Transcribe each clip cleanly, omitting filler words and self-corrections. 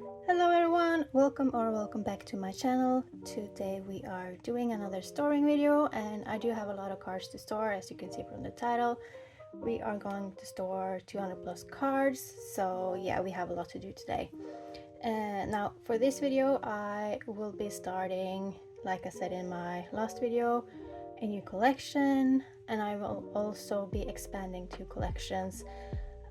Hello everyone, welcome back to my channel. Today we are doing another storing video and I do have a lot of cards to store, as you can see from the title. We are going to store 200 plus cards, so yeah, we have a lot to do today. Now for this video I will be starting, like I said in my last video, a new collection, and I will also be expanding 2 collections.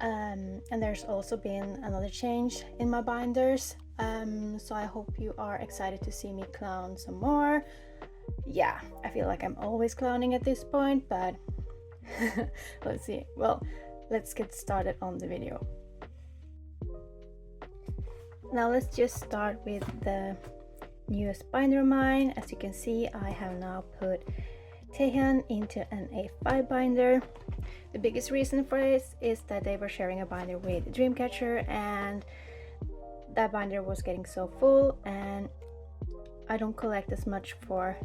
And there's also been another change in my binders, so I hope you are excited to see me clown some more. Yeah, I feel like I'm always clowning at this point, but let's see. Well, let's get started on the video. Now let's just start with the newest binder of mine. As you can see, I have now put Taehyun into an A5 binder. The biggest reason for this is that they were sharing a binder with Dreamcatcher, and that binder was getting so full, and I don't collect as much for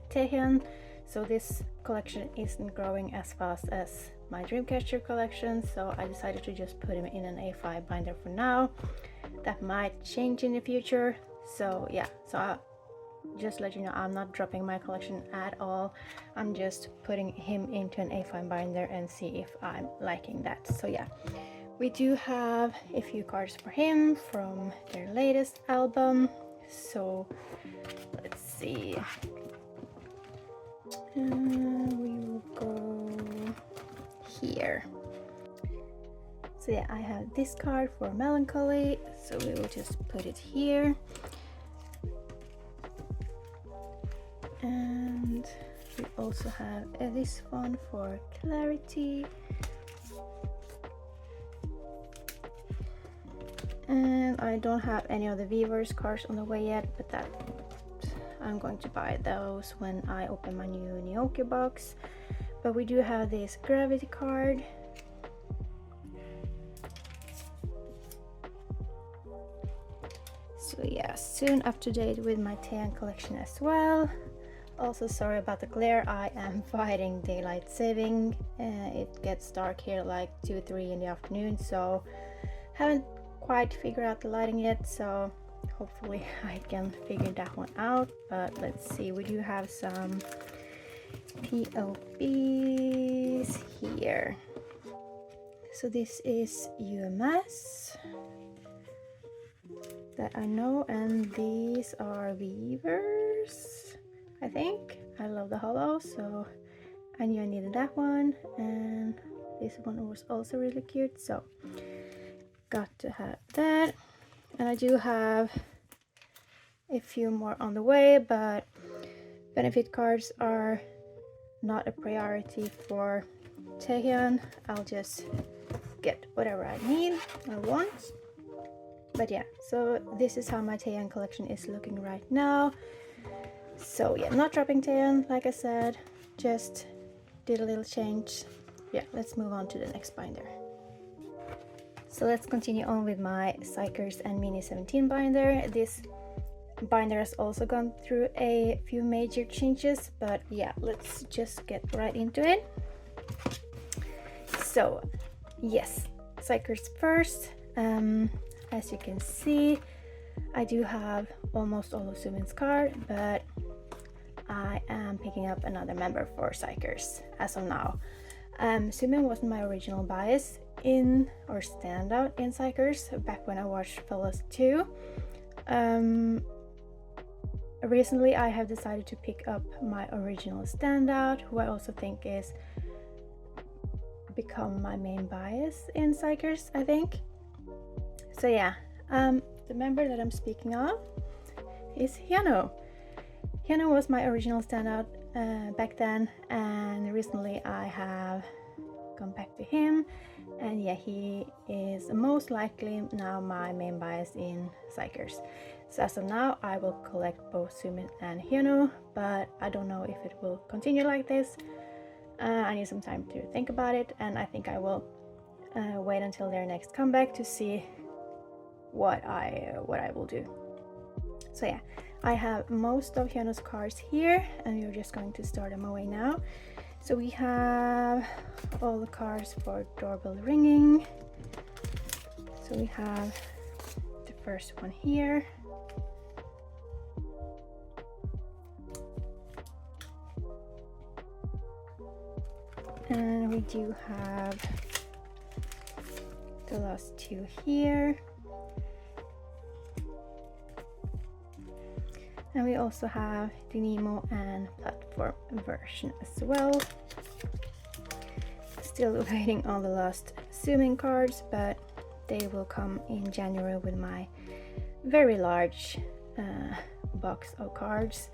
Taehyun, so this collection isn't growing as fast as my Dreamcatcher collection, so I decided to just put him in an A5 binder for now. That might change in the future, so yeah, just let you know, I'm not dropping my collection at all. I'm just putting him into an A5 binder and see if I'm liking that. So yeah, we do have a few cards for him from their latest album. So let's see. We will go here. So yeah, I have this card for Melancholy, so we will just put it here. And we also have this one for Clarity, and I don't have any of the Weavers cards on the way yet, but that I'm going to buy those when I open my new Gnocchi box. But we do have this Gravity card, so yeah, soon up to date with my Taehyun collection as well. Also, sorry about the glare, I am fighting daylight saving. It gets dark here like 2-3 in the afternoon, so haven't quite figured out the lighting yet, so hopefully I can figure that one out. But let's see, we do have some POBs here. So this is UMS that I know, and these are Weavers, I think. I love the hollow, so I knew I needed that one, and this one was also really cute, so got to have that. And I do have a few more on the way, but benefit cards are not a priority for Taehyun. I'll just get whatever I need or want. But yeah, so this is how my Taehyun collection is looking right now. So yeah, not dropping Taehyun, like I said, just did a little change. Yeah, let's move on to the next binder. So let's continue on with my Xikers and Mini 17 binder. This binder has also gone through a few major changes, but yeah, let's just get right into it. So yes, Xikers first. As you can see, I do have almost all of Sumin's card, but I am picking up another member for Xikers as of now. Sumin wasn't my original bias in or standout in Xikers back when I watched Fellas 2. Recently I have decided to pick up my original standout, who I also think is become my main bias in Xikers, I think. So yeah, the member that I'm speaking of is Hyunwoo. Hyunwoo was my original standout back then, and recently I have gone back to him, and yeah, he is most likely now my main bias in Xikers. So as of now, I will collect both Sumin and Hyunwoo, but I don't know if it will continue like this. I need some time to think about it, and I think I will wait until their next comeback to see what I will do. So yeah, I have most of Hyunwoo's cards here, and we're just going to start them away now. So we have all the cards for doorbell ringing. So we have the first one here. And we do have the last two here. And we also have the Nemo and platform version as well. Still waiting on the last zooming cards, but they will come in January with my very large box of cards.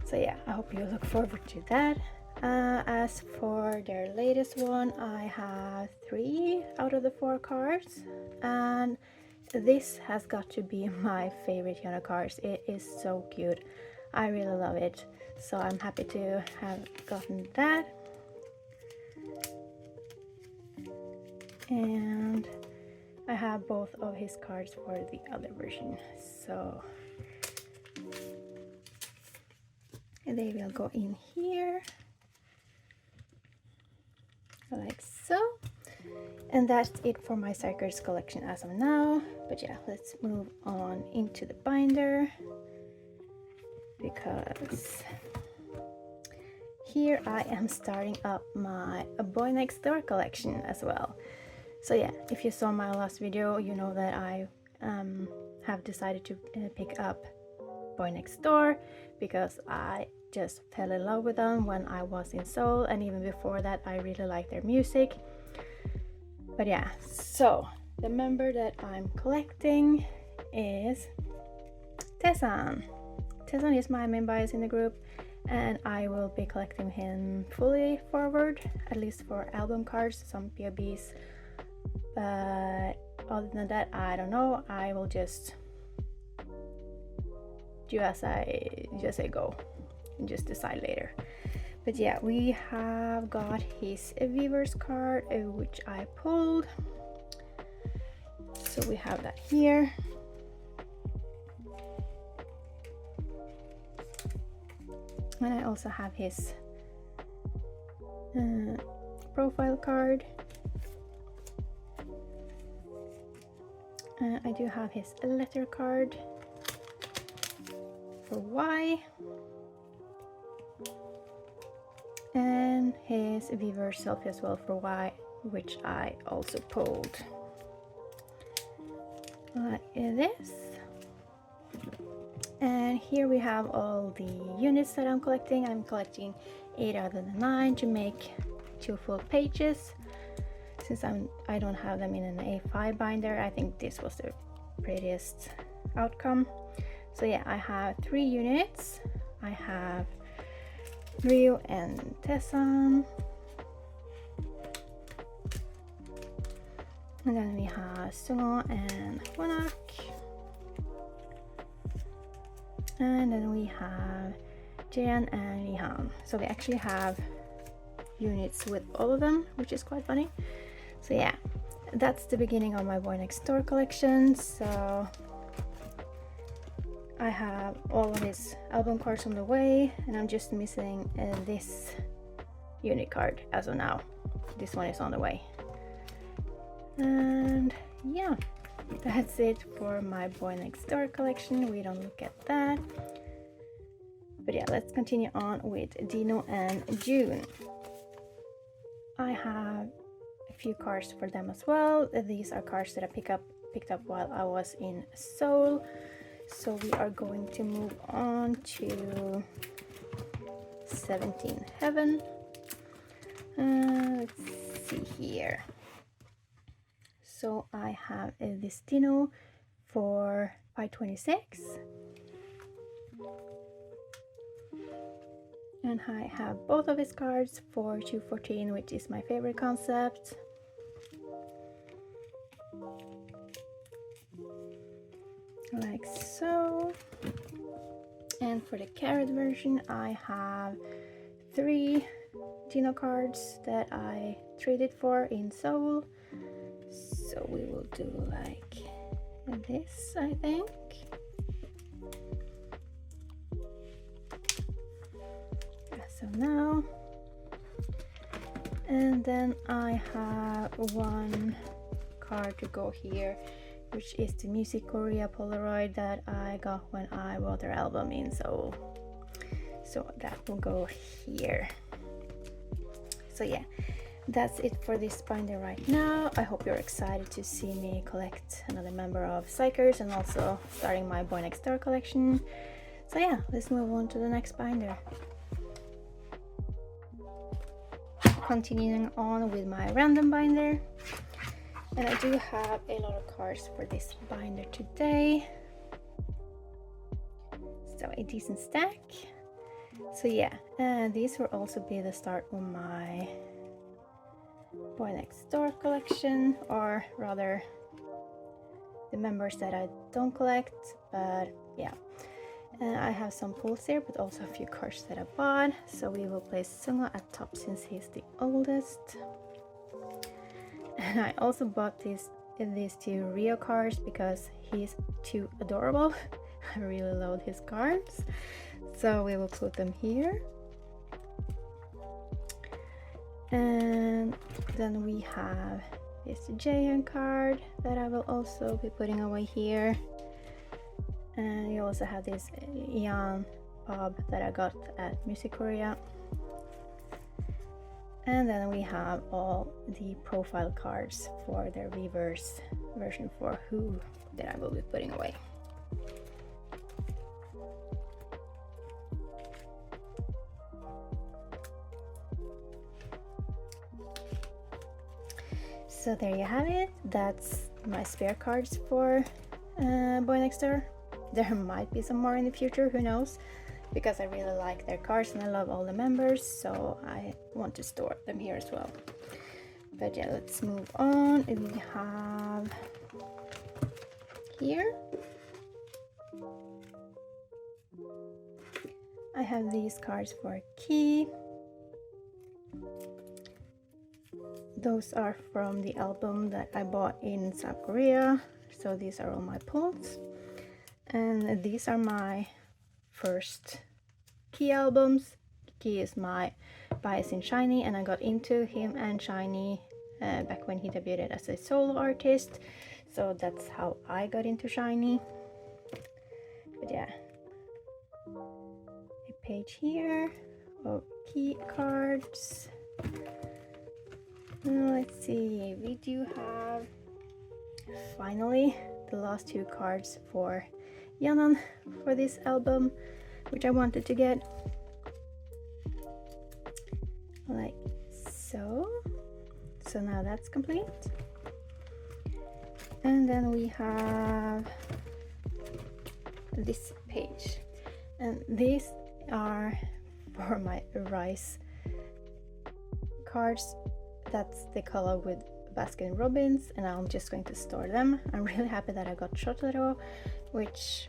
So yeah, I hope you look forward to that. As for their latest one, I have 3 out of the 4 cards, and this has got to be my favorite Hyuna cards. It is so cute. I really love it. So I'm happy to have gotten that. And I have both of his cards for the other version. So they will go in here. Like so. And that's it for my Xikers collection as of now. But yeah, let's move on into the binder, because here I am starting up my Boynextdoor collection as well. So yeah, if you saw my last video, you know that I have decided to pick up Boynextdoor because I just fell in love with them when I was in Seoul, and even before that I really like their music. But yeah, so the member that I'm collecting is Taesan. Taesan is my main bias in the group, and I will be collecting him fully forward, at least for album cards, some POBs. But other than that, I don't know. I will just do as I go and just decide later. But yeah, we have got his Weavers card, which I pulled. So we have that here. And I also have his profile card. I do have his letter card for Y. And his Weaver selfie as well for Y, which I also pulled. Like this. And here we have all the units that I'm collecting. I'm collecting 8 out of the 9 to make 2 full pages. Since I don't have them in an A5 binder, I think this was the prettiest outcome. So yeah, I have 3 units. I have Ryu and Taesan, and then we have Sungo and Wonok, and then we have Jaehyun and Lihan. So we actually have units with all of them, which is quite funny. So yeah, that's the beginning of my Boynextdoor collection. So I have all of his album cards on the way, and I'm just missing this unit card as of now. This one is on the way. And yeah, that's it for my Boynextdoor collection. We don't look at that. But yeah, let's continue on with Dino and Jun. I have a few cards for them as well. These are cards that I picked up while I was in Seoul. So we are going to move on to 17 Heaven. Let's see here. So I have this Dino for 526. And I have both of his cards for 214, which is my favorite concept. Like so. And for the carrot version, I have 3 Dino cards that I traded for in Seoul. So we will do like this, I think. So now, and then I have 1 card to go here which is the Music Korea Polaroid that I got when I bought their album in Seoul. So that will go here. So yeah, that's it for this binder right now. I hope you're excited to see me collect another member of Xikers and also starting my Boynextdoor collection. So yeah, let's move on to the next binder. Continuing on with my random binder. And I do have a lot of cards for this binder today. So a decent stack. So yeah, these will also be the start of my Boynextdoor collection, or rather the members that I don't collect, but yeah. I have some pulls here, but also a few cards that I bought. So we will place Sunga at top since he's the oldest. And I also bought these two Riize cards because he's too adorable. I really love his cards. So we will put them here. And then we have this Jaehyun card that I will also be putting away here. And you also have this Ian Bob that I got at Music Korea. And then we have all the profile cards for the reverse version for Who that I will be putting away. So there you have it. That's my spare cards for Boynextdoor. There might be some more in the future, who knows, because I really like their cards and I love all the members, so I want to store them here as well. But yeah, let's move on. We have here, I have these cards for Key. Those are from the album that I bought in South Korea, so these are all my pulls. And these are my first Key albums. Key is my bias in SHINee, and I got into him and SHINee back when he debuted as a solo artist. So that's how I got into SHINee. But yeah, a page here of Key cards. Let's see, we do have finally the last two cards for Yeon for this album, which I wanted to get, like so. So now that's complete. And then we have this page, and these are for my Riize cards. That's the color with Baskin Robbins, and I'm just going to store them. I'm really happy that I got Shotaro, which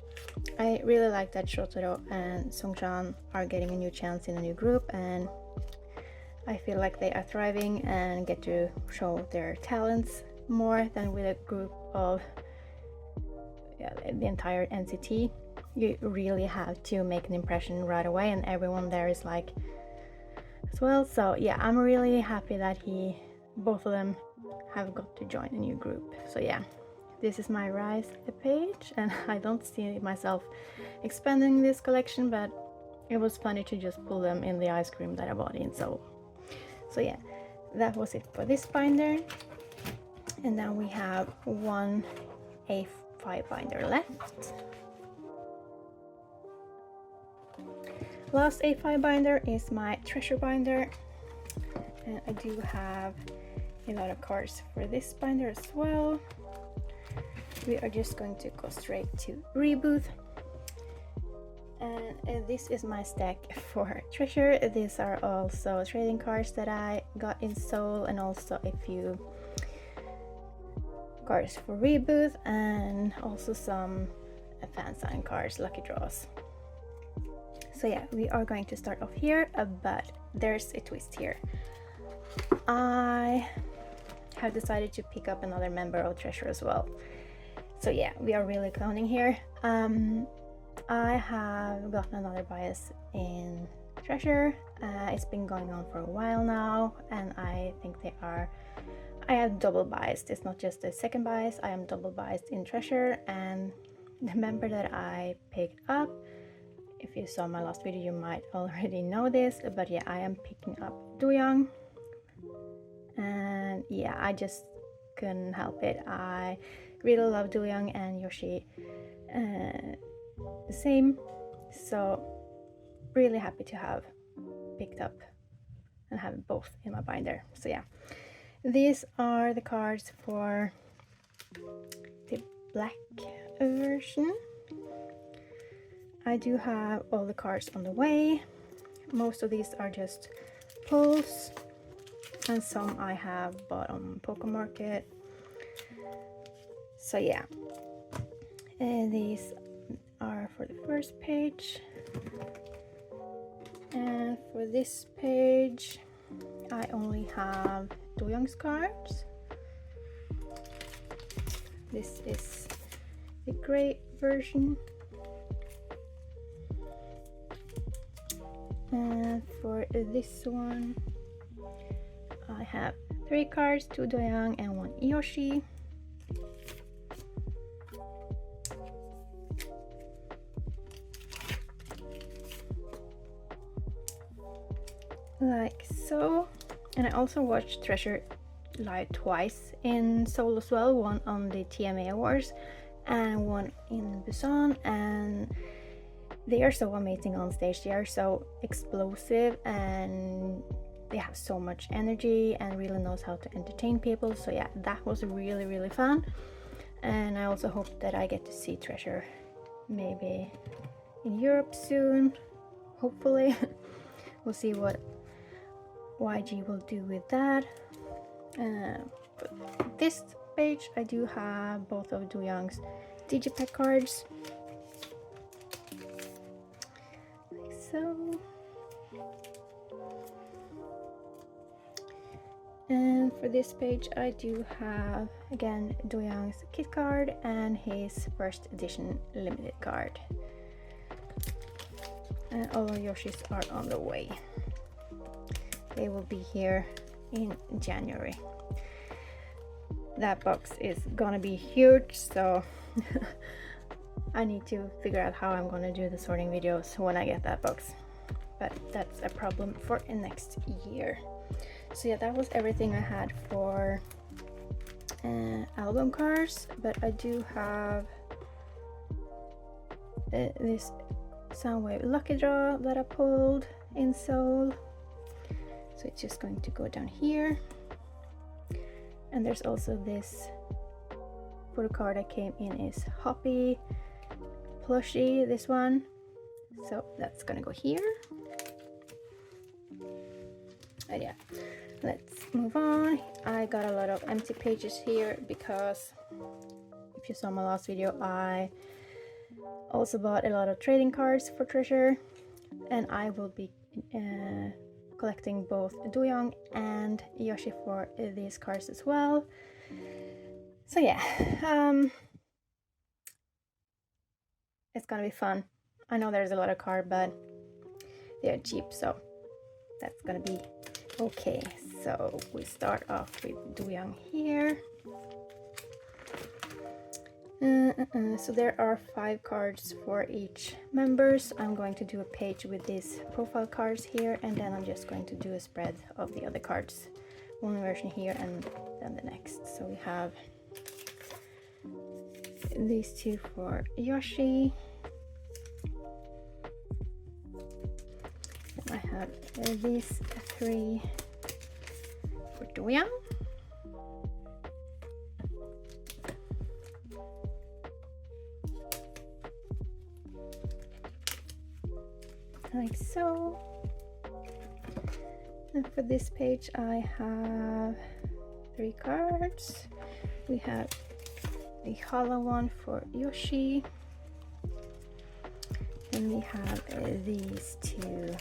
I really like that Shotaro and Sungchan are getting a new chance in a new group, and I feel like they are thriving and get to show their talents more than with a group of the entire NCT. You really have to make an impression right away, and everyone there is like as well. So yeah, I'm really happy that both of them have got to join a new group. So yeah, this is my Riize page, and I don't see myself expanding this collection, but it was funny to just pull them in the ice cream that I bought in Seoul. So yeah, that was it for this binder. And now we have one A5 binder left. Last A5 binder is my treasure binder, and I do have a lot of cards for this binder as well. We are just going to go straight to Reboot, and this is my stack for treasure. These are also trading cards that I got in Seoul, and also a few cards for Reboot, and also some fan sign cards, lucky draws. So yeah, we are going to start off here, but there's a twist here. I have decided to pick up another member of Treasure as well. So yeah, we are really cloning here. I have gotten another bias in Treasure. It's been going on for a while now, and I think I am double biased. It's not just a second bias, I am double biased in Treasure. And the member that I picked up, if you saw my last video you might already know this, but yeah, I am picking up Doyoung. And yeah, I just couldn't help it. I really love Doyoung and Yoshi the same, so really happy to have picked up and have both in my binder. So yeah, these are the cards for the black version. I do have all the cards on the way. Most of these are just pulls, and some I have bought on Poker Market. So yeah, and these are for the first page, and for this page I only have Doyoung's cards. This is the gray version, and for this one I have 3 cards, 2 Doyoung and 1 Yoshi. Like so. And I also watched Treasure live twice in Seoul as well, one on the TMA Awards and one in Busan, and they are so amazing on stage. They are so explosive and they have so much energy and really knows how to entertain people. So yeah, that was really fun, and I also hope that I get to see Treasure maybe in Europe soon, hopefully. We'll see what YG will do with that. But this page I do have both of Doyoung's digipack cards, like so. And for this page I do have again Doyoung's kit card and his first edition limited card, and all of Yoshi's are on the way. They will be here in January. That box is gonna be huge, so I need to figure out how I'm gonna do the sorting videos when I get that box, but that's a problem for next year. So yeah, that was everything I had for album cards, but I do have this Soundwave Lucky Draw that I pulled in Seoul. So it's just going to go down here, and there's also this photo card that came in is Hoppy plushie, this one, so that's gonna go here. And yeah, let's move on. I got a lot of empty pages here because if you saw my last video I also bought a lot of trading cards for Treasure, and I will be collecting both Doyoung and Yoshi for these cards as well. So yeah, it's gonna be fun. I know there's a lot of cards, but they're cheap, so that's gonna be okay. So we start off with Doyoung here. So there are 5 cards for each members. I'm going to do a page with these profile cards here, and then I'm just going to do a spread of the other cards, one version here and then the next. So we have these 2 for Yoshi, and I have these 3 for Doyoung. Like so. And for this page I have 3 cards. We have the hollow one for Yoshi, and we have these 2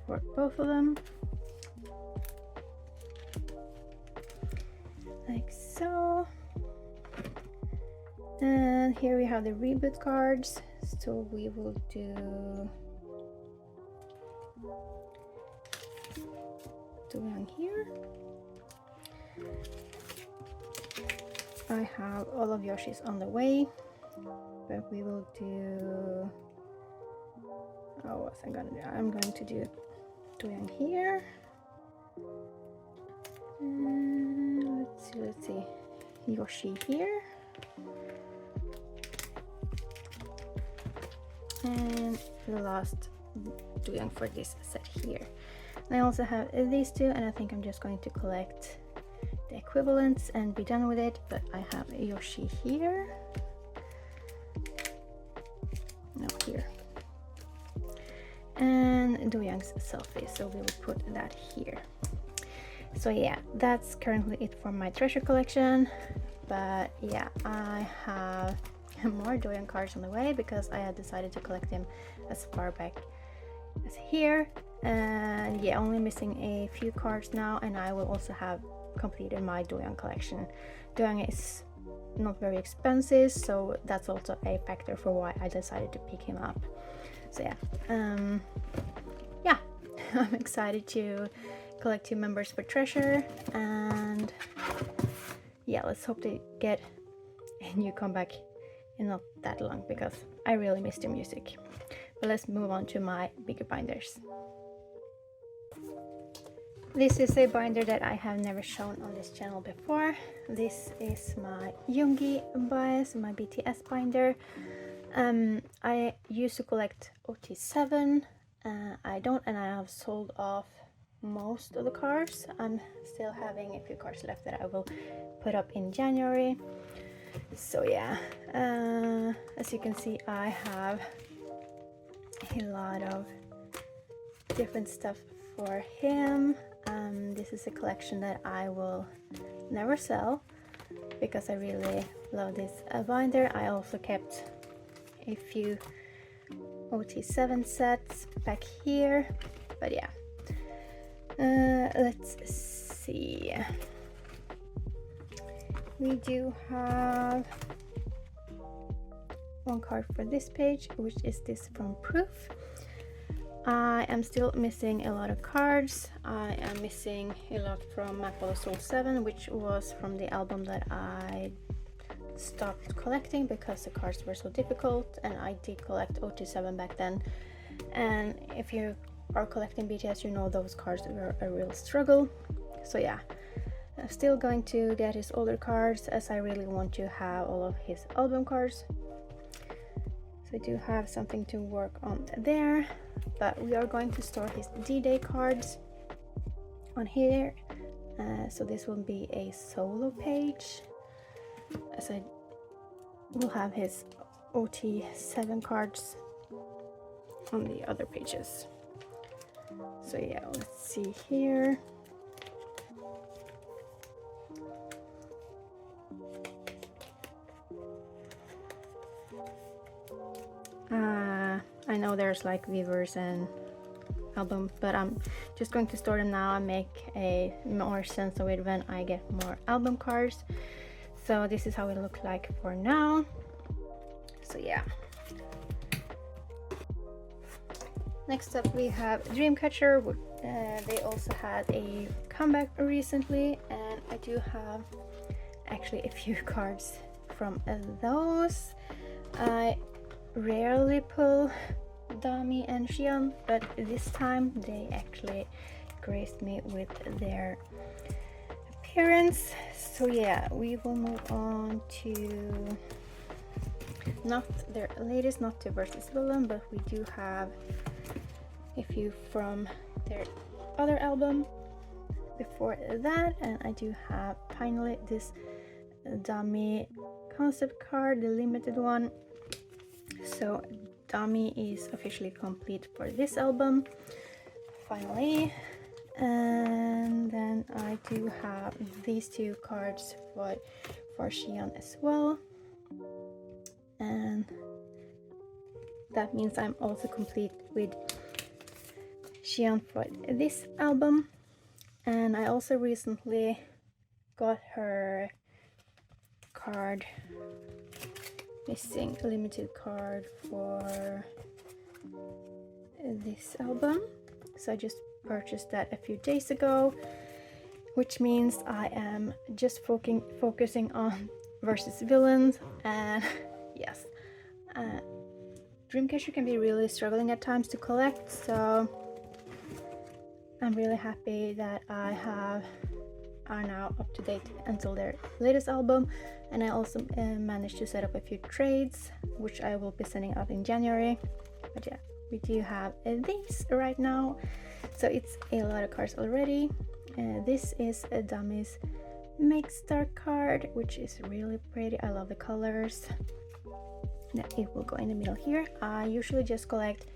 for both of them, like so. And here we have the reboot cards. So we will do Doyoung here. I have all of Yoshi's on the way, but we will do, oh, what's I gonna do? I'm going to do Doyoung here. And let's see, Yoshi here. And the last Doyoung for this set here. And I also have these two, and I think I'm just going to collect the equivalents and be done with it. But I have Yoshi here, no, here, and Doyoung's selfie, so we will put that here. So yeah, that's currently it for my treasure collection. But yeah, I have more Doyoung cards on the way because I had decided to collect them as far back as here. And yeah, only missing a few cards now, and I will also have completed my Doyoung collection. Doyoung is not very expensive, so that's also a factor for why I decided to pick him up. So yeah, yeah, I'm excited to collect 2 members for treasure, and yeah, let's hope to get a new comeback in not that long because I really miss the music. But let's move on to my bigger binders. This is a binder that I have never shown on this channel before. This is my Yoongi bias, my BTS binder. I used to collect OT7. I don't, and I have sold off most of the cards. I'm still having a few cards left that I will put up in January. So yeah, as you can see, I have a lot of different stuff for him. This is a collection that I will never sell because I really love this binder. I also kept a few OT7 sets back here, but yeah, let's see. We do have one card for this page, which is this from Proof. I am still missing a lot of cards. I am missing a lot from Map of the Soul 7, which was from the album that I stopped collecting because the cards were so difficult, and I did collect OT7 back then. And if you are collecting BTS, you know those cards were a real struggle. So yeah, I'm still going to get his older cards as I really want to have all of his album cards. So I do have something to work on there, but we are going to store his D-Day cards on here. So this will be a solo page, as I will have his OT7 cards on the other pages. So yeah, let's see here. I know there's like Weavers and album, but I'm just going to store them now and make a more sense of it when I get more album cards. So this is how it looks like for now. So yeah. Next up we have Dreamcatcher. They also had a comeback recently, and I do have actually a few cards from those. I rarely pull Dami and Xion, but this time they actually graced me with their appearance. So yeah, we will move on to not their latest, not to Versus Villain, but we do have a few from their other album before that, and I do have finally this Dami concept card, the limited one. So Dami is officially complete for this album, finally. And then I do have these 2 cards for Xion as well, and that means I'm also complete with Xion for this album. And I also recently got her card, missing a limited card for this album, so I just purchased that a few days ago. which means I am just focusing on versus villains. And yes, Dreamcatcher can be really struggling at times to collect, so I'm really happy that are now up to date until their latest album. And I also managed to set up a few trades, which I will be sending out in January. But yeah, we do have these right now, so it's a lot of cards already. This is a Dummy's Make Star card, which is really pretty. I love the colors. Now it will go in the middle here. I usually just collect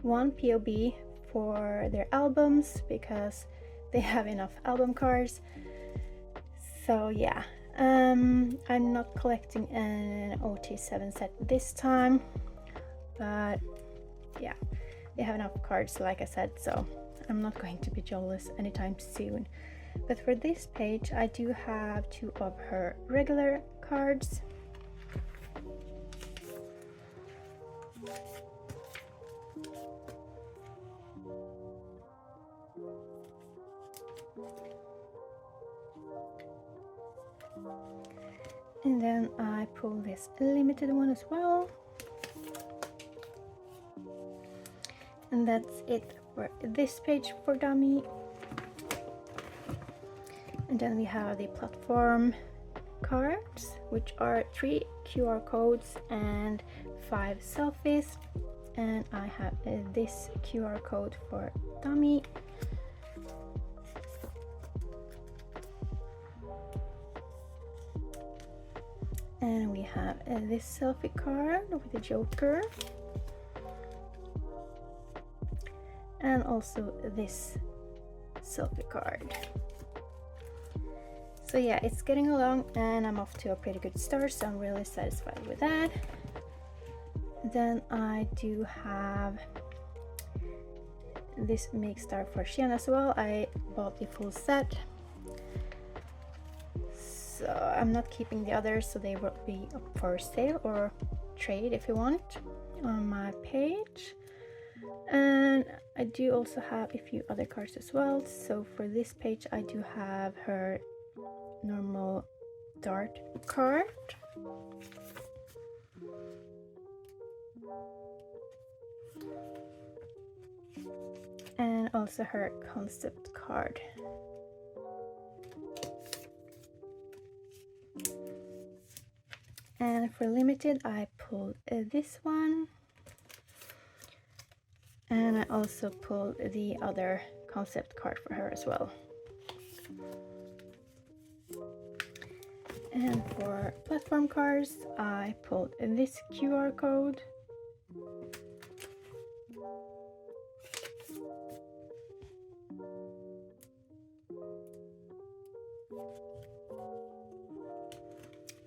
one POB for their albums because they have enough album cards. So yeah, I'm not collecting an OT7 set this time, but yeah, they have enough cards, like I said, so I'm not going to be jealous anytime soon. But for this page, I do have 2 of her regular cards. And then I pull this limited one as well. And that's it for this page for Dummy. And then we have the platform cards, which are 3 QR codes and 5 selfies. And I have this QR code for Dummy. And we have this selfie card with the Joker. And also this selfie card. So yeah, it's getting along and I'm off to a pretty good start, so I'm really satisfied with that. Then I do have this Make Star for Xian as well. I bought the full set, so I'm not keeping the others, so they will be up for sale or trade if you want on my page. And I do also have a few other cards as well. So for this page I do have her normal dart card, and also her concept card. And for limited I pulled this one, and I also pulled the other concept card for her as well. And for platform cards I pulled this QR code,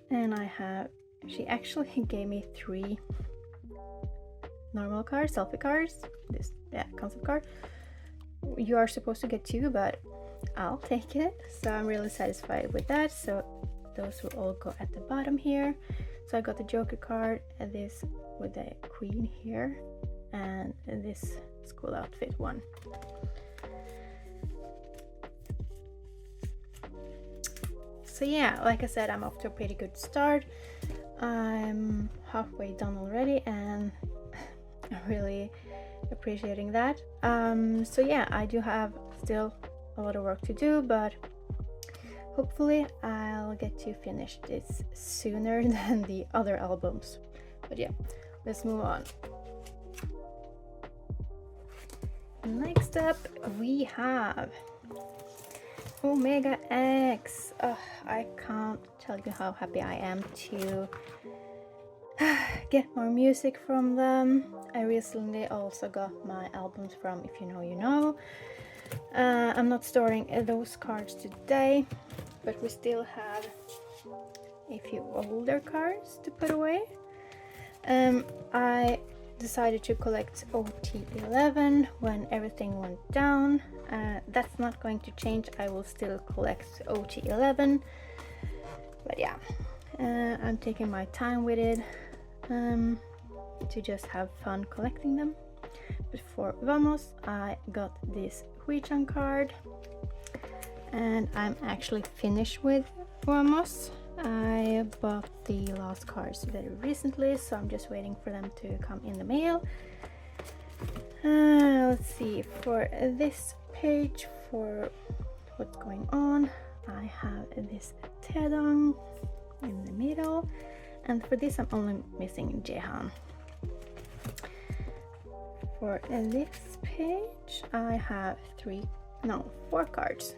and I have, she actually gave me 3 normal cards, selfie cards, this, yeah, concept card. You are supposed to get 2, but I'll take it, so I'm really satisfied with that. So those will all go at the bottom here. So I got the Joker card, and this with the Queen here, and this school outfit one. So yeah, like I said, I'm off to a pretty good start. I'm halfway done already, and I'm really appreciating that. So yeah, I do have still a lot of work to do, but hopefully I'll get to finish this sooner than the other albums. But yeah, let's move on. Next up we have Omega X. I can't tell you how happy I am to get more music from them. I recently also got my albums from If You Know You Know. I'm not storing those cards today, but we still have a few older cards to put away. I decided to collect OT11 when everything went down. That's not going to change. I will still collect OT11, but yeah, I'm taking my time with it to just have fun collecting them. But for Vamos I got this Huichan card, and I'm actually finished with Oneus. I bought the last cards very recently, so I'm just waiting for them to come in the mail. Let's see, for this page, for what's going on, I have this Pentagon in the middle, and for this I'm only missing Jehan. For this page I have 4 cards.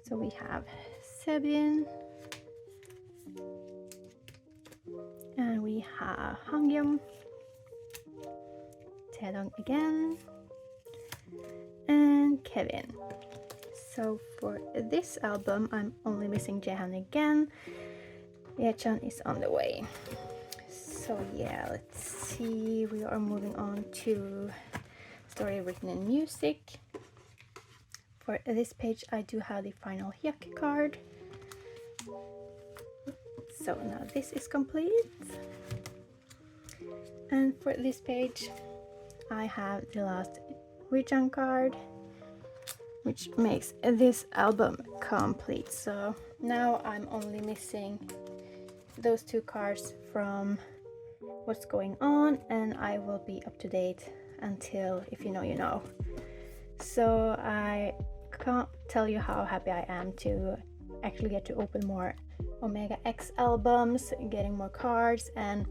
So we have Sebin, and we have Hangyum, Taedong again, and Kevin. So for this album I'm only missing Jehan again. Yechan is on the way. So yeah, let's see, we are moving on to story written in music. For this page I do have the final Hyuk card. So now this is complete. And for this page I have the last Riize card, which makes this album complete. So now I'm only missing those 2 cards from what's going on, and I will be up to date until if you know you know. So I can't tell you how happy I am to actually get to open more Omega X albums, getting more cards. And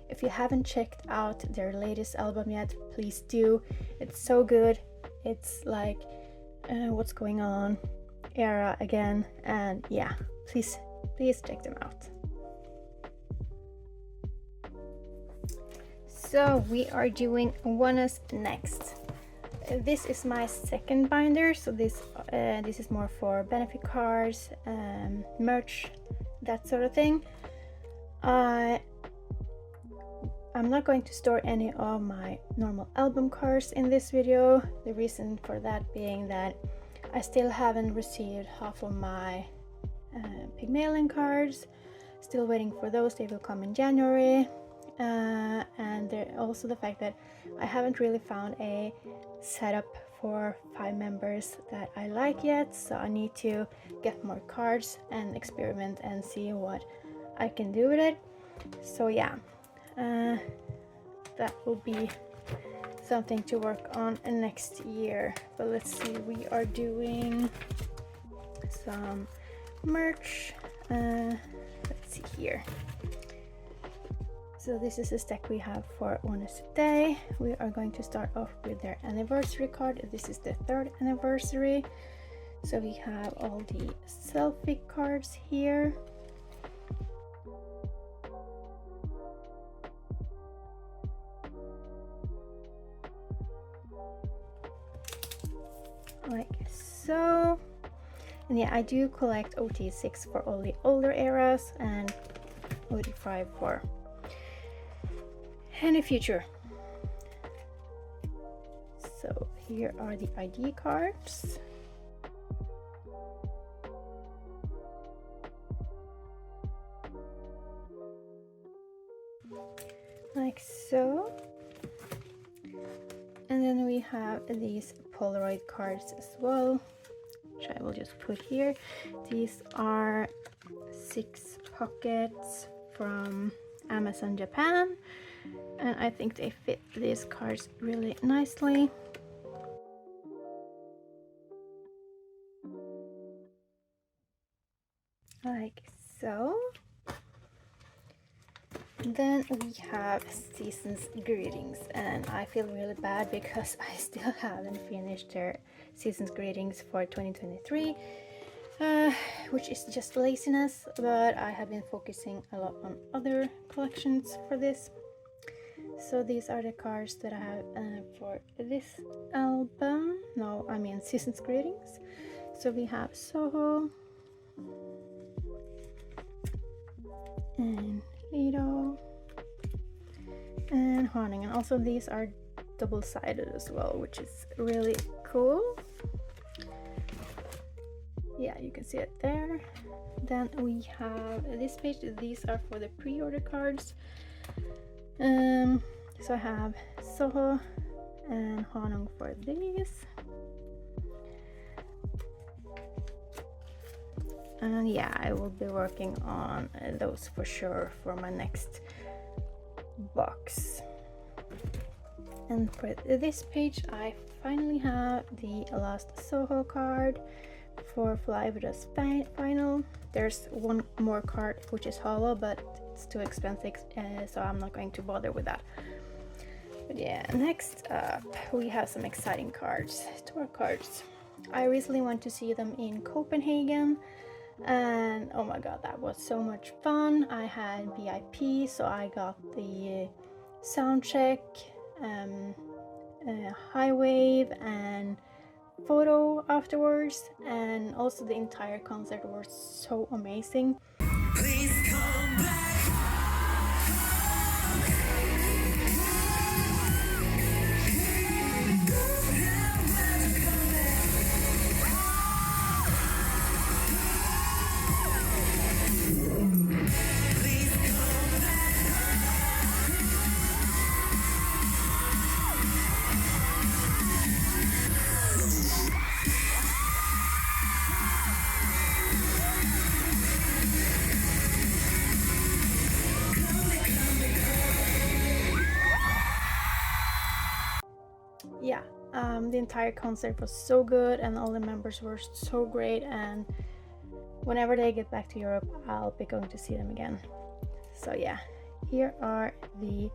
if you haven't checked out their latest album yet, please do. It's so good. It's like what's going on era again, and yeah, please check them out. So we are doing Oneus next. This is my second binder, so this is more for benefit cards, merch, that sort of thing. I'm not going to store any of my normal album cards in this video. The reason for that being that I still haven't received half of my Pygmalion cards. Still waiting for those. They will come in January. And also the fact that I haven't really found a setup for 5 members that I like yet, so I need to get more cards and experiment and see what I can do with it. So yeah, that will be something to work on next year. But let's see, we are doing some merch. Let's see here. So this is the stack we have for Oneus today. We are going to start off with their anniversary card. This is the 3rd anniversary. So we have all the selfie cards here. Like so. And yeah, I do collect OT6 for all the older eras and OT5 for any future. So here are the ID cards. Like so. And then we have these Polaroid cards as well, which I will just put here. These are 6 pockets from Amazon Japan, and I think they fit these cards really nicely. Like so. Then we have Season's Greetings, and I feel really bad because I still haven't finished their Season's Greetings for 2023, which is just laziness, but I have been focusing a lot on other collections for this. So these are the cards that I have for this album. No, I mean Season's Greetings. So we have Soho and Lido and Haning, and also these are double-sided as well, which is really cool. Yeah, you can see it there. Then we have this page. These are for the pre-order cards. So I have Soho and Hanong for these. And yeah, I will be working on those for sure for my next box. And for this page I finally have the last Soho card for Fly With Us final. There's one more card which is hollow, but it's too expensive, so I'm not going to bother with that. But yeah, next up we have some exciting cards, tour cards. I recently went to see them in Copenhagen, and oh my god, that was so much fun. I had VIP, so I got the sound check, high wave and photo afterwards, and also the entire concert was so amazing. Please come back. Yeah, the entire concert was so good and all the members were so great, and whenever they get back to Europe I'll be going to see them again. So yeah, here are the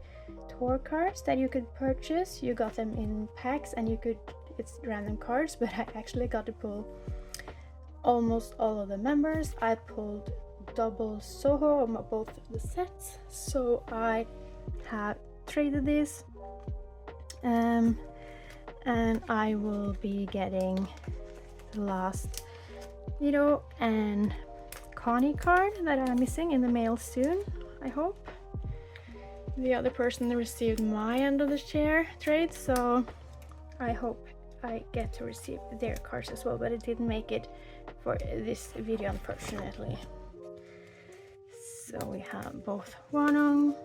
tour cards that you could purchase. You got them in packs and you could, it's random cards, but I actually got to pull almost all of the members. I pulled double Soho on both of the sets, so I have traded this. And I will be getting the last Vito and Connie card that I'm missing in the mail soon, I hope. The other person received my end of the share trade, so I hope I get to receive their cards as well, but it didn't make it for this video unfortunately. So we have both Wanong,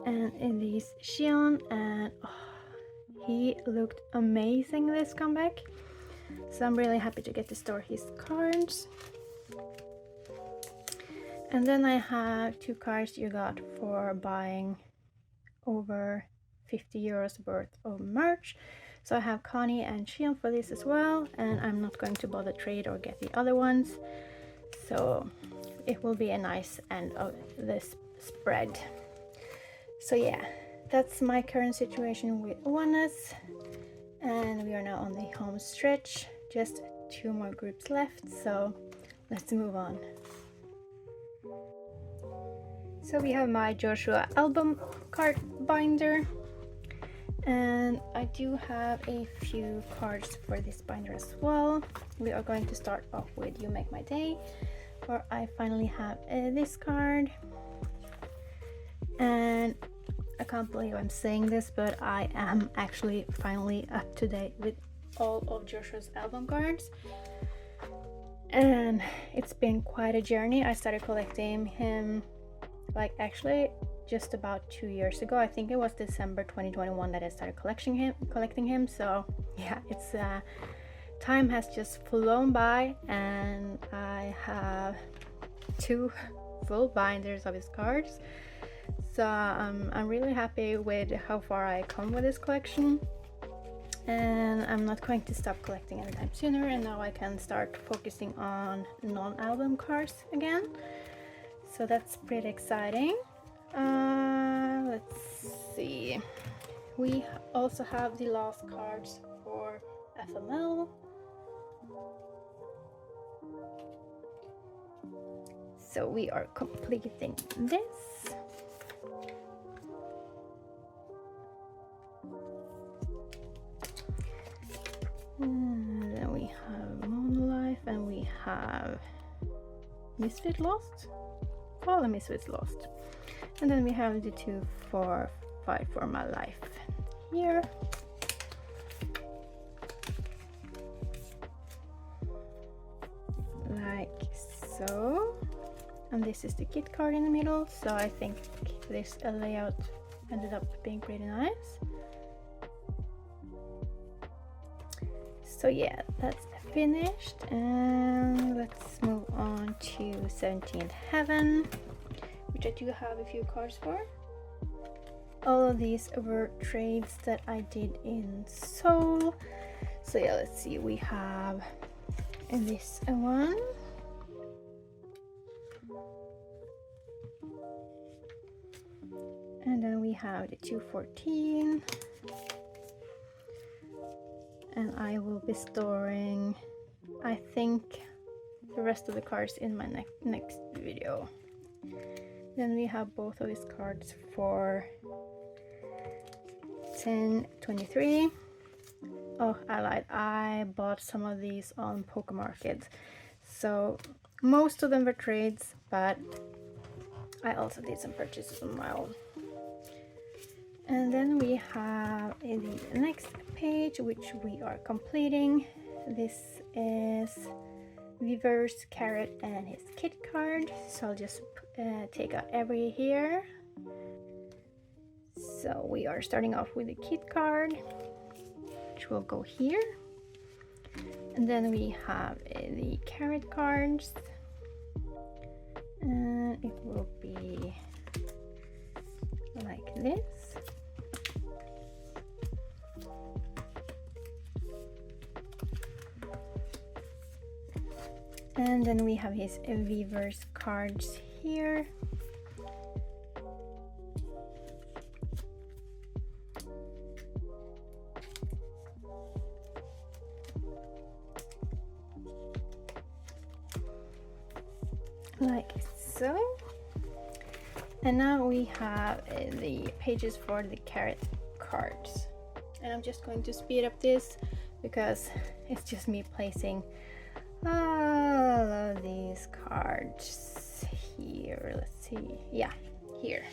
and in these Xion, and he looked amazing this comeback, so I'm really happy to get to store his cards. And then I have two cards you got for buying over 50 euros worth of merch. So I have Connie and Xion for this as well, and I'm not going to bother trade or get the other ones, so it will be a nice end of this spread. So yeah, that's my current situation with Oneus, and we are now on the home stretch. Just 2 more groups left, so let's move on. So we have my Joshua album card binder, and I do have a few cards for this binder as well. We are going to start off with You Make My Day, where I finally have this card. And I can't believe I'm saying this, but I am actually finally up to date with all of Joshua's album cards, and it's been quite a journey. I started collecting him like actually just about 2 years ago. I think it was December 2021 that I started collecting him. So yeah, it's time has just flown by, and I have 2 full binders of his cards. So I'm really happy with how far I come with this collection, and I'm not going to stop collecting anytime sooner, and now I can start focusing on non-album cards again, so that's pretty exciting. Let's see, we also have the last cards for FML. So we are completing this. And then we have Monolife, and we have Misfit Lost, all the Misfits Lost, and then we have the 2 for Fight For My Life here. Like so, and this is the kit card in the middle, so I think this layout ended up being pretty nice. So yeah, that's finished, and let's move on to 17th Heaven, which I do have a few cards for. All of these were trades that I did in Seoul. So yeah, let's see, we have this one. And then we have the 214. And I will be storing, I think, the rest of the cards in my next video. Then we have both of these cards for 1023. Oh, I lied. I bought some of these on Poke Market. So most of them were trades, but I also did some purchases on my own. And then we have the next page, which we are completing. This is Weaver's Carrot and his kit card. So I'll just take out every here. So we are starting off with the kit card, which will go here. And then we have the carrot cards. And it will be like this. And then we have his Weaver's cards here. Like so. And now we have the pages for the carrot cards. And I'm just going to speed up this because it's just me placing all of these cards here. Let's see. Yeah, here.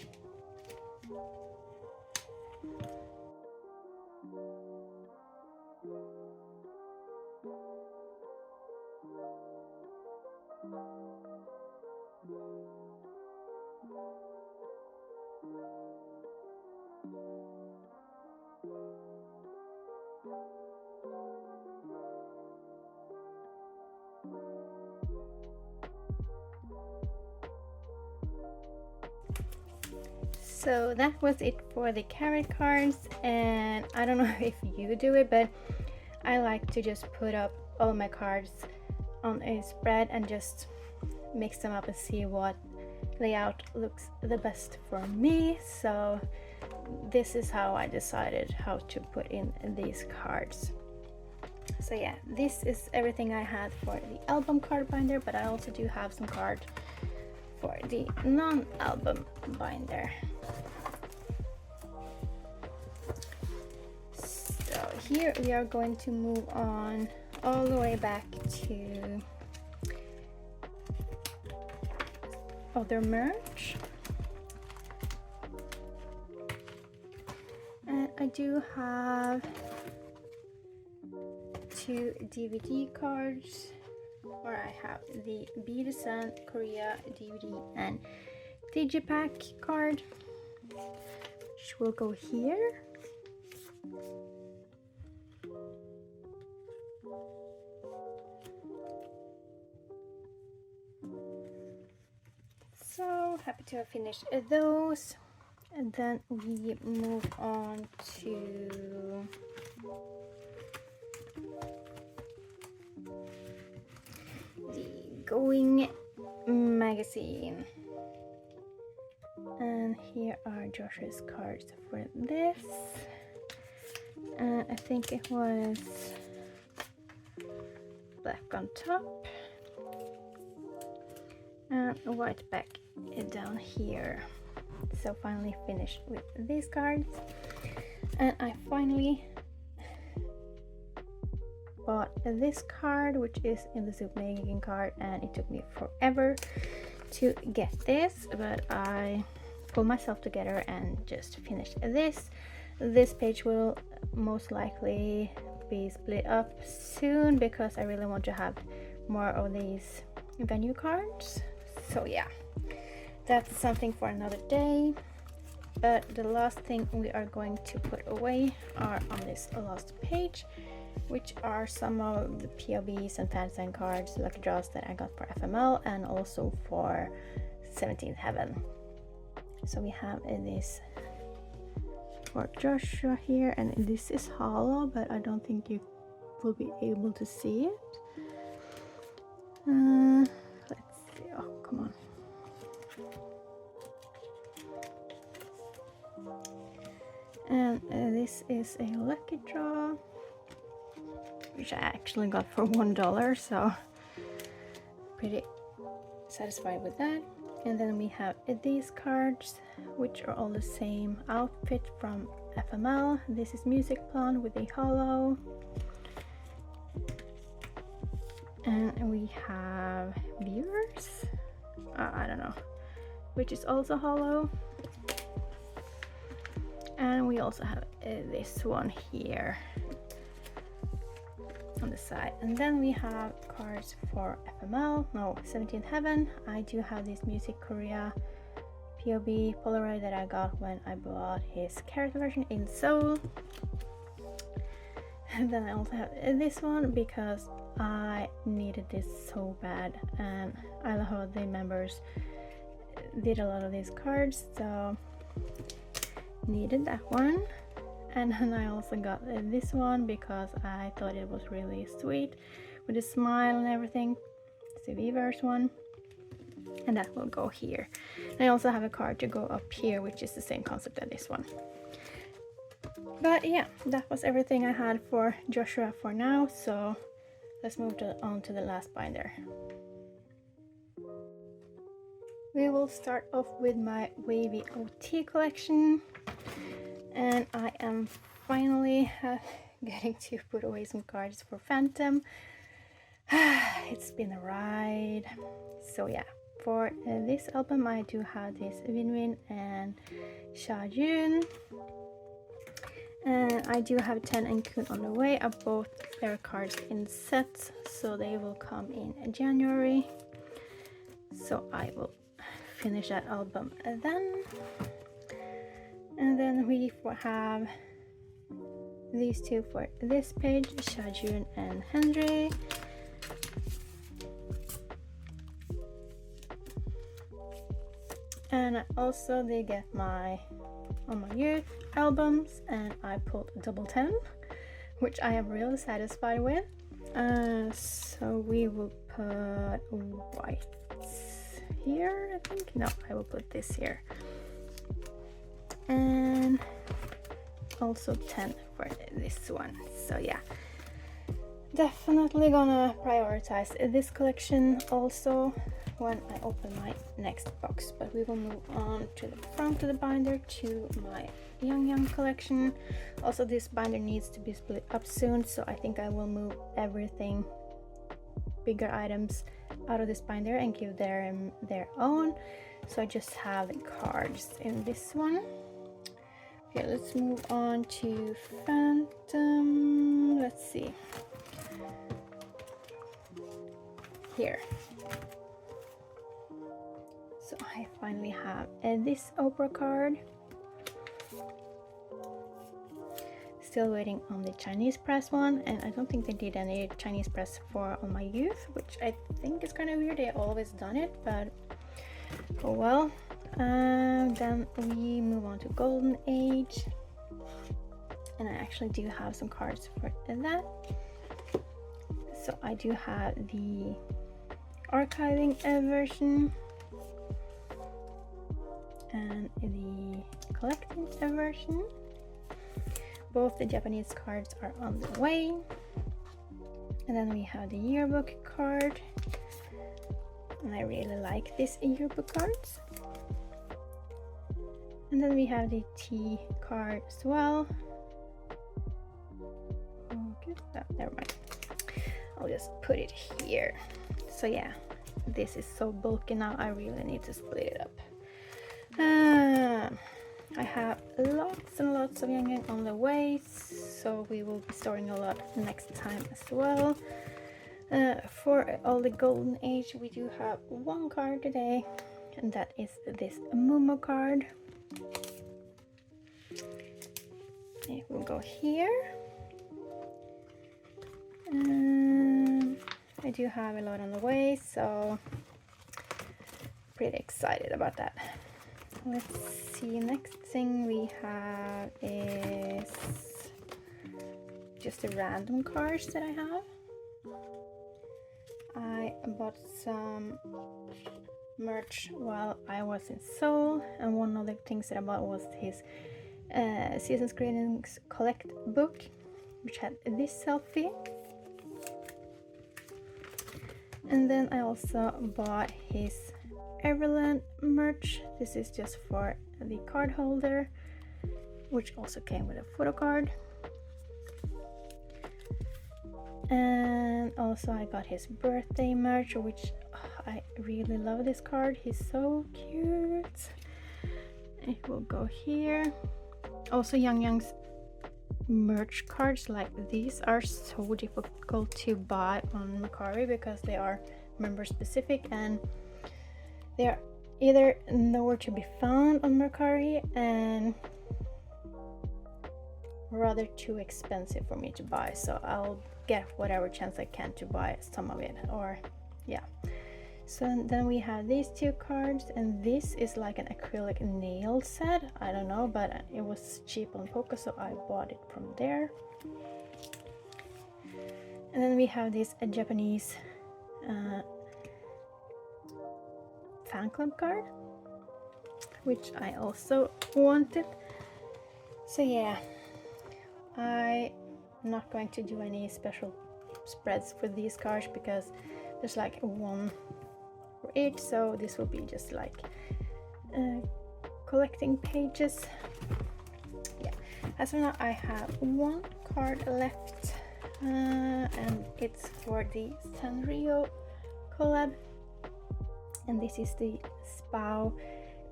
So that was it for the carrot cards, and I don't know if you do it, but I like to just put up all my cards on a spread and just mix them up and see what layout looks the best for me. So this is how I decided how to put in these cards. So yeah, this is everything I had for the album card binder, but I also do have some cards for the non-album binder. So here we are going to move on all the way back to other merch. And I do have 2 DVD cards, where I have the Be the Sun Korea DVD and Digipack card, which will go here. So happy to have finished those, and then we move on to the Going magazine, and here are Josh's cards for this. I think it was black on top and a white back down here. So finally finished with these cards, and I finally bought this card, which is in the soup making card, and it took me forever to get this, but I pulled myself together and just finished this. This page will most likely be split up soon because I really want to have more of these venue cards. So yeah, that's something for another day. But the last thing we are going to put away are on this last page, which are some of the POBs and fansign cards, lucky draws that I got for FML and also for 17th Heaven. So we have this for Joshua here, and this is hollow, but I don't think you will be able to see it. Let's see. Oh, come on. And this is a lucky draw, which I actually got for $1, so pretty satisfied with that. And then we have these cards, which are all the same outfit from FML. This is Music Plan with a hollow. And we have Viewers, I don't know, which is also hollow. And we also have this one here on the side. And then we have cards for FML, no, 17th Heaven. I do have this Music Korea POB Polaroid that I got when I bought his character version in Seoul. And then I also have this one because I needed this so bad, and I love how the members did a lot of these cards, so needed that one. And then I also got this one because I thought it was really sweet with a smile and everything. It's the Weavers one, and that will go here. And I also have a card to go up here, which is the same concept as this one. But yeah, that was everything I had for Joshua for now, so let's move on to the last binder. We will start off with my WayV OT collection, and I am finally getting to put away some cards for Phantom. It's been a ride. So yeah, for this album I do have this Winwin and Jun. And I do have 10 and Kun on the way. I bought their cards in sets, so they will come in January. So I will finish that album then. And then we have these two for this page, Jun and Henry. And I also did get my on my youth albums, and I pulled double 10, which I am really satisfied with. So we will put whites here, I think. No, I will put this here. And also 10 for this one. So yeah, definitely gonna prioritize this collection also when I open my next box. But we will move on to the front of the binder to my Young collection. Also, this binder needs to be split up soon, so I think I will move everything, bigger items, out of this binder and give them their own. So I just have the cards in this one. Okay, let's move on to Phantom. Let's see. Here. So I finally have this Oprah card. Still waiting on the Chinese press one, and I don't think they did any Chinese press for on my youth, which I think is kind of weird. They always done it, but oh well. Then we move on to Golden Age, and I actually do have some cards for that. So I do have the archiving version and the collecting version. Both the Japanese cards are on the way. And then we have the yearbook card, and I really like this yearbook cards. And then we have the T card as well. Okay, never mind. I'll just put it here. So yeah, this is so bulky now, I really need to split it up. I have lots and lots of Yang on the way, so we will be storing a lot next time as well. For all the Golden Age, we do have one card today, and that is this Momo card. It will go here. I do have a lot on the way, so pretty excited about that. Let's see, next thing we have is just the random cards that I have. I bought some merch while I was in Seoul, and one of the things that I bought was his Season's Greetings Collect book, which had this selfie. And then I also bought his Everland merch. This is just for the card holder, which also came with a photo card. And also I got his birthday merch, which I really love this card. He's so cute. It will go here. Also Young's merch cards like these are so difficult to buy on Mercari because they are member specific and they are either nowhere to be found on Mercari and rather too expensive for me to buy, so I'll get whatever chance I can to buy some of it, or yeah. So then we have these two cards, and this is like an acrylic nail set. I don't know, but it was cheap on Poco, so I bought it from there. And then we have this Japanese fan club card, which I also wanted. So yeah, I'm not going to do any special spreads for these cards because there's like one for each, so this will be just like collecting pages. Yeah, as of now I have one card left, and it's for the Sanrio collab, and this is the Spao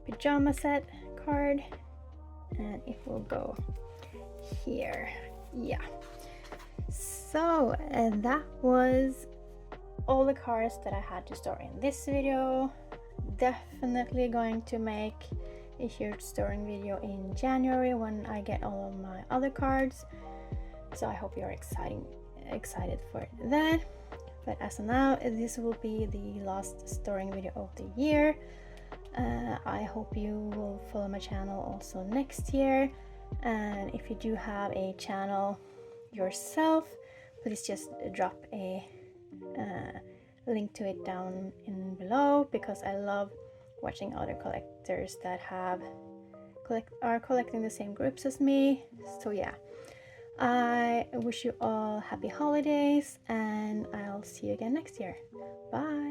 pajama set card, and it will go here. Yeah, so that was all the cards that I had to store in this video. Definitely going to make a huge storing video in January when I get all of my other cards, so I hope you're excited for that. But as of now, this will be the last storing video of the year. I hope you will follow my channel also next year, and if you do have a channel yourself, please just drop a link to it down in below, because I love watching other collectors that are collecting the same groups as me. So yeah, I wish you all happy holidays, and I'll see you again next year. Bye.